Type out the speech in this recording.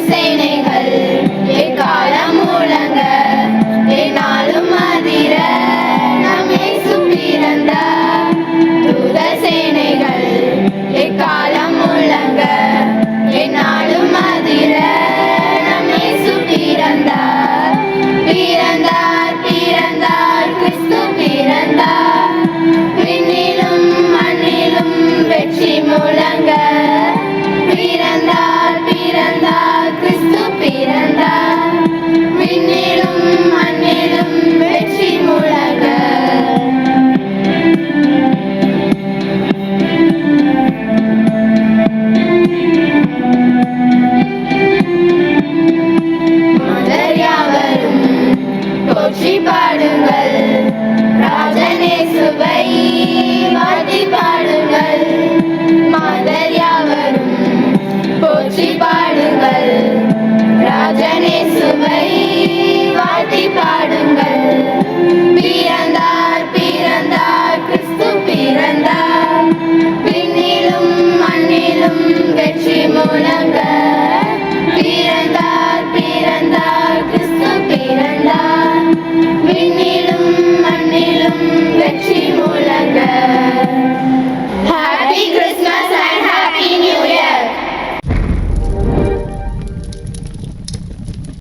சேனைகள் எக்காலம் முழங்க எந்நாளும் அதிர நம் இயேசு பிறந்தார். தூத சேனைகள் எக்காலம் முழங்க எந்நாளும் அதிர நம் இயேசு பிறந்தார். பிறந்தார் பிறந்தார் கிறிஸ்து பிறந்தார். விண்ணிலும் மண்ணிலும் வெற்றி முழங்க பிறந்தார் பிறந்தார் கிறிஸ்து பிறந்தார். விண்ணிலும் மண்ணிலும் வெற்றி முழங்க. மலர் யாவரும் போற்றி பாடுங்கள், ராஜனேசுவை வாழ்த்தி பாடுங்கள். மாதர் யாவரும் போற்றி பாடுங்கள்,